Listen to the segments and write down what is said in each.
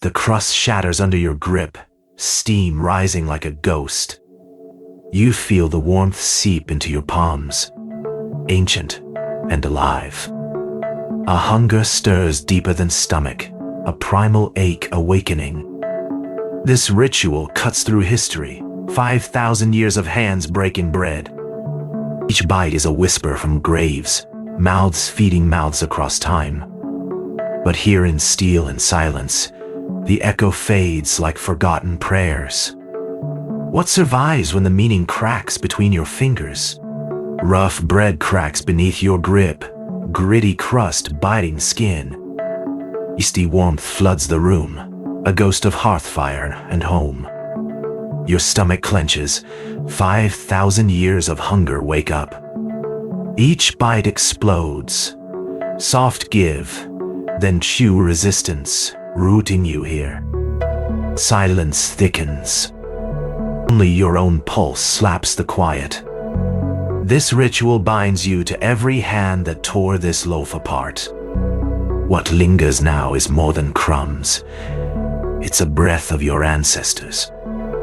The crust shatters under your grip, steam rising like a ghost. You feel the warmth seep into your palms, ancient and alive. A hunger stirs deeper than stomach, a primal ache awakening. This ritual cuts through history, 5,000 years of hands breaking bread. Each bite is a whisper from graves, mouths feeding mouths across time. But here in steel and silence, the echo fades like forgotten prayers. What survives when the meaning cracks between your fingers? Rough bread cracks beneath your grip, gritty crust biting skin. Yeasty warmth floods the room, a ghost of hearthfire and home. Your stomach clenches, 5,000 years of hunger wake up. Each bite explodes. Soft give, then chew resistance, rooting you here. Silence thickens. Only your own pulse slaps the quiet. This ritual binds you to every hand that tore this loaf apart. What lingers now is more than crumbs. It's a breath of your ancestors.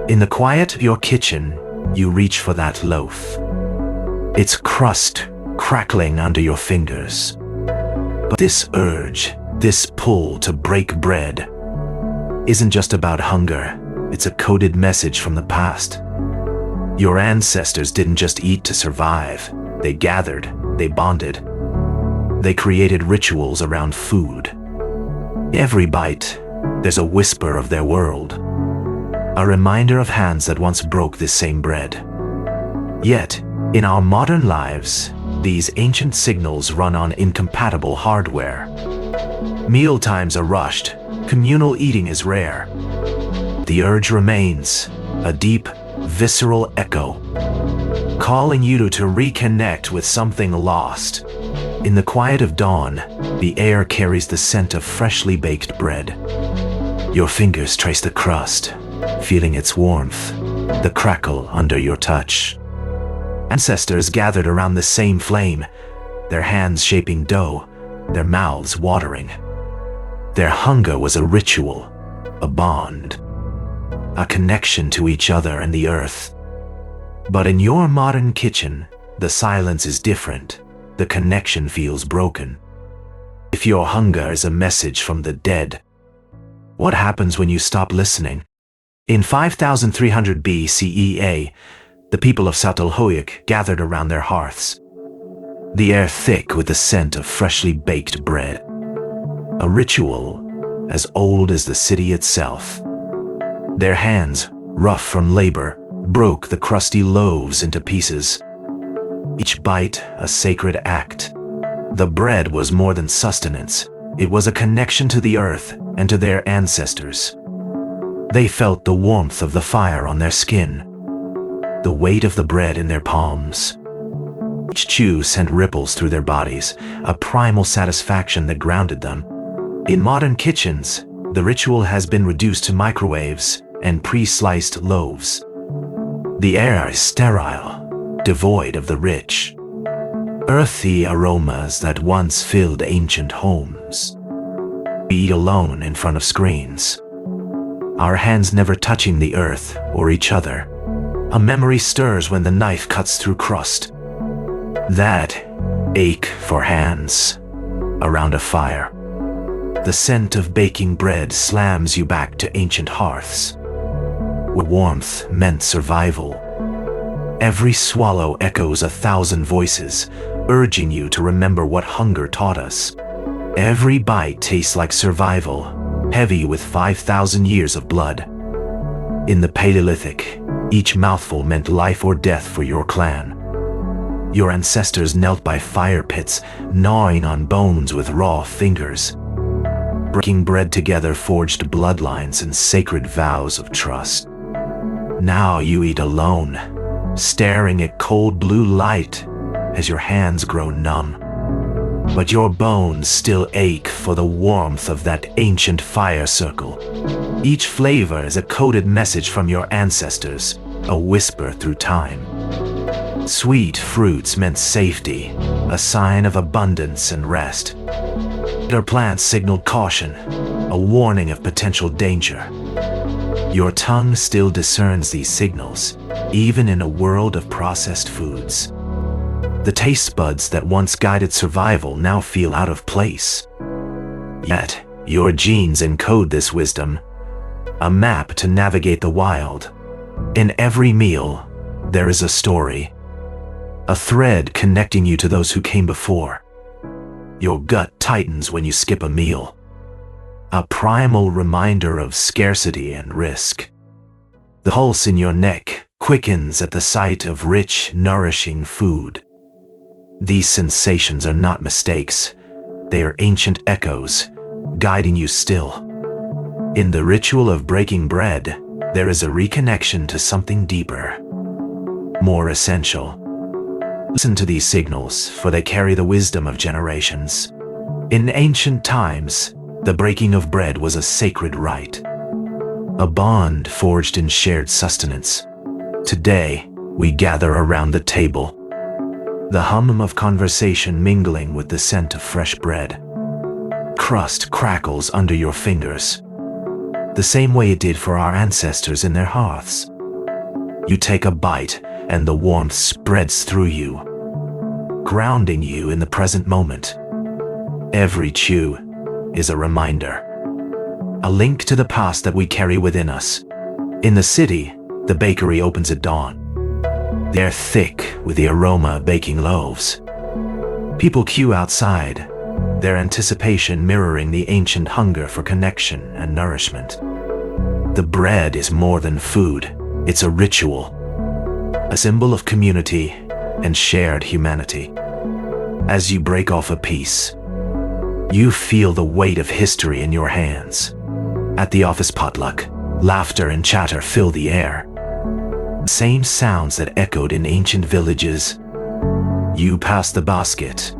In the quiet of your kitchen, you reach for that loaf. Its crust crackling under your fingers. But this urge, this pull to break bread, isn't just about hunger. It's a coded message from the past. Your ancestors didn't just eat to survive. They gathered, they bonded. They created rituals around food. Every bite, there's a whisper of their world. A reminder of hands that once broke this same bread. Yet, in our modern lives, these ancient signals run on incompatible hardware. Meal times are rushed, communal eating is rare. The urge remains, a deep, visceral echo, calling you to reconnect with something lost. In the quiet of dawn, the air carries the scent of freshly baked bread. Your fingers trace the crust, feeling its warmth, the crackle under your touch. Ancestors gathered around the same flame, their hands shaping dough, their mouths watering. Their hunger was a ritual, a bond, a connection to each other and the earth. But in your modern kitchen, the silence is different. The connection feels broken. If your hunger is a message from the dead, what happens when you stop listening? In 5300 BCEA, the people of Çatalhöyük gathered around their hearths, the air thick with the scent of freshly baked bread. A ritual as old as the city itself. Their hands, rough from labor, broke the crusty loaves into pieces. Each bite a sacred act. The bread was more than sustenance. It was a connection to the earth and to their ancestors. They felt the warmth of the fire on their skin, the weight of the bread in their palms. Each chew sent ripples through their bodies, a primal satisfaction that grounded them. In modern kitchens, the ritual has been reduced to microwaves and pre-sliced loaves. The air is sterile, devoid of the rich, earthy aromas that once filled ancient homes. We eat alone in front of screens, our hands never touching the earth or each other. A memory stirs when the knife cuts through crust. That ache for hands around a fire. The scent of baking bread slams you back to ancient hearths, where warmth meant survival. Every swallow echoes 1,000 voices, urging you to remember what hunger taught us. Every bite tastes like survival, heavy with 5,000 years of blood. In the Paleolithic, each mouthful meant life or death for your clan. Your ancestors knelt by fire pits, gnawing on bones with raw fingers. Breaking bread together forged bloodlines and sacred vows of trust. Now you eat alone, staring at cold blue light as your hands grow numb. But your bones still ache for the warmth of that ancient fire circle. Each flavor is a coded message from your ancestors, a whisper through time. Sweet fruits meant safety, a sign of abundance and rest. Bitter plants signaled caution, a warning of potential danger. Your tongue still discerns these signals, even in a world of processed foods. The taste buds that once guided survival now feel out of place. Yet, your genes encode this wisdom, a map to navigate the wild. In every meal, there is a story, a thread connecting you to those who came before. Your gut tightens when you skip a meal, a primal reminder of scarcity and risk. The pulse in your neck quickens at the sight of rich, nourishing food. These sensations are not mistakes, they are ancient echoes, guiding you still. In the ritual of breaking bread, there is a reconnection to something deeper, more essential. Listen to these signals, for they carry the wisdom of generations. In ancient times, the breaking of bread was a sacred rite, a bond forged in shared sustenance. Today, we gather around the table, the hum of conversation mingling with the scent of fresh bread. Crust crackles under your fingers, the same way it did for our ancestors in their hearths. You take a bite, and the warmth spreads through you, grounding you in the present moment. Every chew is a reminder, a link to the past that we carry within us. In the city, the bakery opens at dawn. They're thick with the aroma of baking loaves. People queue outside, their anticipation mirroring the ancient hunger for connection and nourishment. The bread is more than food, it's a ritual, a symbol of community and shared humanity. As you break off a piece, you feel the weight of history in your hands. At the office potluck, laughter and chatter fill the air. The same sounds that echoed in ancient villages. You pass the basket,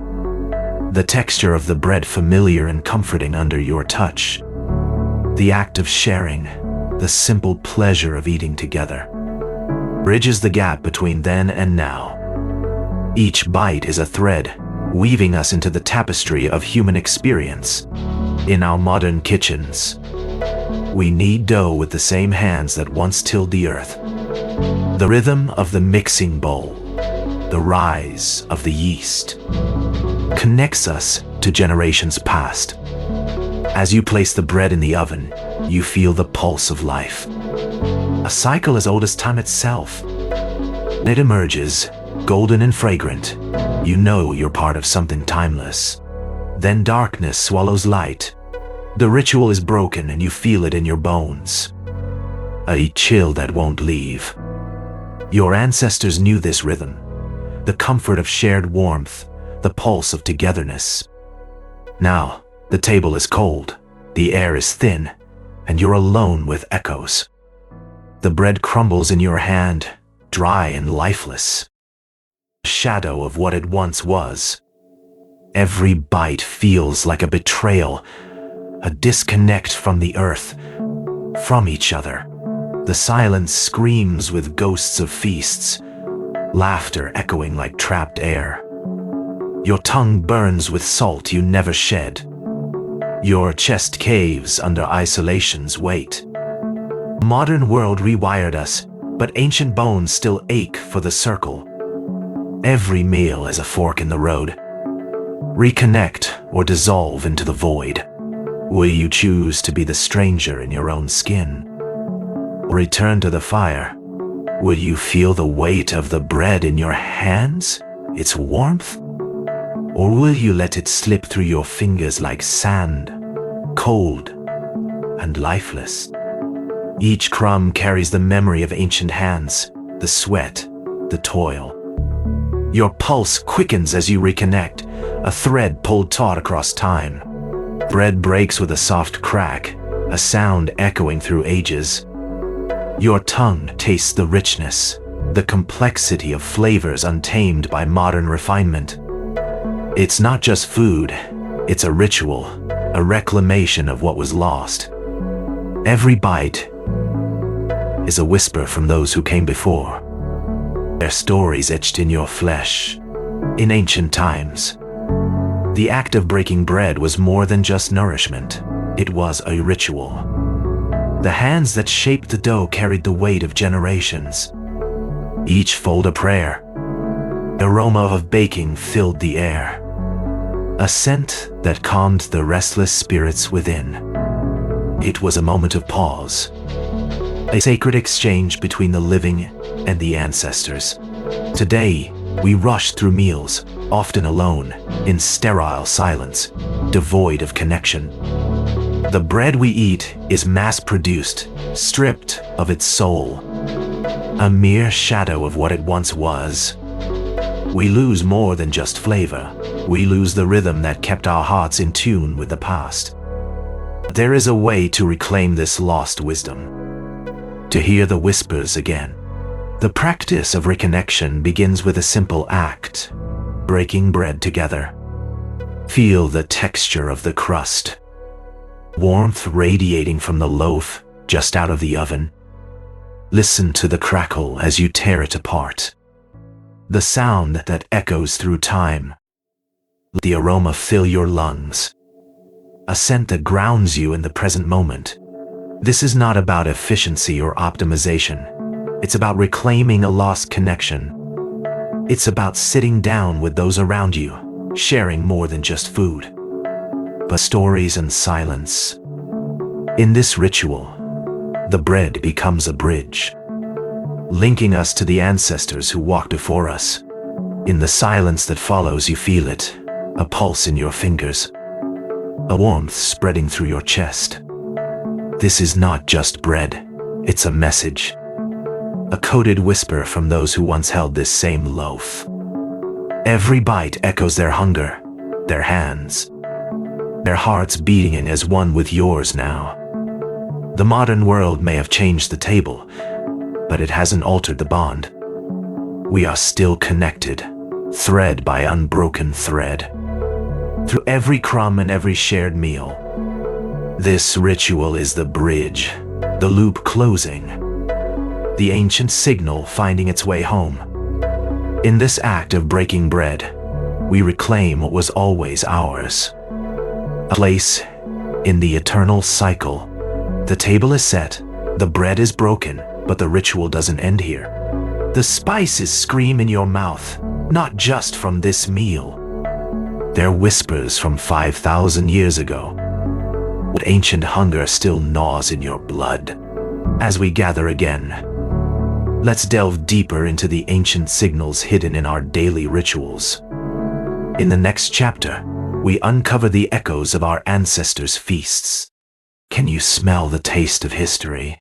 the texture of the bread familiar and comforting under your touch. The act of sharing, the simple pleasure of eating together, bridges the gap between then and now. Each bite is a thread, weaving us into the tapestry of human experience. In our modern kitchens, we knead dough with the same hands that once tilled the earth. The rhythm of the mixing bowl, the rise of the yeast, connects us to generations past. As you place the bread in the oven, you feel the pulse of life, a cycle as old as time itself. When it emerges, golden and fragrant, you know you're part of something timeless. Then darkness swallows light. The ritual is broken and you feel it in your bones, a chill that won't leave. Your ancestors knew this rhythm, the comfort of shared warmth, the pulse of togetherness. Now, the table is cold, the air is thin, and you're alone with echoes. The bread crumbles in your hand, dry and lifeless, a shadow of what it once was. Every bite feels like a betrayal, a disconnect from the earth, from each other. The silence screams with ghosts of feasts, laughter echoing like trapped air. Your tongue burns with salt you never shed. Your chest caves under isolation's weight. Modern world rewired us, but ancient bones still ache for the circle. Every meal is a fork in the road. Reconnect or dissolve into the void. Will you choose to be the stranger in your own skin? Or return to the fire? Will you feel the weight of the bread in your hands, its warmth? Or will you let it slip through your fingers like sand, cold and lifeless? Each crumb carries the memory of ancient hands, the sweat, the toil. Your pulse quickens as you reconnect, a thread pulled taut across time. Bread breaks with a soft crack, a sound echoing through ages. Your tongue tastes the richness, the complexity of flavors untamed by modern refinement. It's not just food, it's a ritual, a reclamation of what was lost. Every bite is a whisper from those who came before, their stories etched in your flesh. In ancient times, The act of breaking bread was more than just nourishment. It was a ritual. The hands that shaped the dough carried the weight of generations. Each fold a prayer. The aroma of baking filled the air, a scent that calmed the restless spirits within. It was a moment of pause, a sacred exchange between the living and the ancestors. Today, we rush through meals, often alone, in sterile silence, devoid of connection. The bread we eat is mass-produced, stripped of its soul, a mere shadow of what it once was. We lose more than just flavor. We lose the rhythm that kept our hearts in tune with the past. There is a way to reclaim this lost wisdom, to hear the whispers again. The practice of reconnection begins with a simple act, breaking bread together. Feel the texture of the crust, warmth radiating from the loaf just out of the oven. Listen to the crackle as you tear it apart. The sound that echoes through time. Let the aroma fill your lungs. A scent that grounds you in the present moment. This is not about efficiency or optimization. It's about reclaiming a lost connection. It's about sitting down with those around you, sharing more than just food, but stories and silence. In this ritual, the bread becomes a bridge, linking us to the ancestors who walked before us. In the silence that follows, you feel it, a pulse in your fingers, a warmth spreading through your chest. This is not just bread, it's a message, a coded whisper from those who once held this same loaf. Every bite echoes their hunger, their hands, their hearts beating as one with yours now. The modern world may have changed the table, but it hasn't altered the bond. We are still connected, thread by unbroken thread, through every crumb and every shared meal. This ritual is the bridge, the loop closing, the ancient signal finding its way home. In this act of breaking bread, we reclaim what was always ours, a place in the eternal cycle. The table is set, the bread is broken, but the ritual doesn't end here. The spices scream in your mouth, not just from this meal. They're whispers from 5,000 years ago. What ancient hunger still gnaws in your blood. As we gather again, let's delve deeper into the ancient signals hidden in our daily rituals. In the next chapter, we uncover the echoes of our ancestors' feasts. Can you smell the taste of history?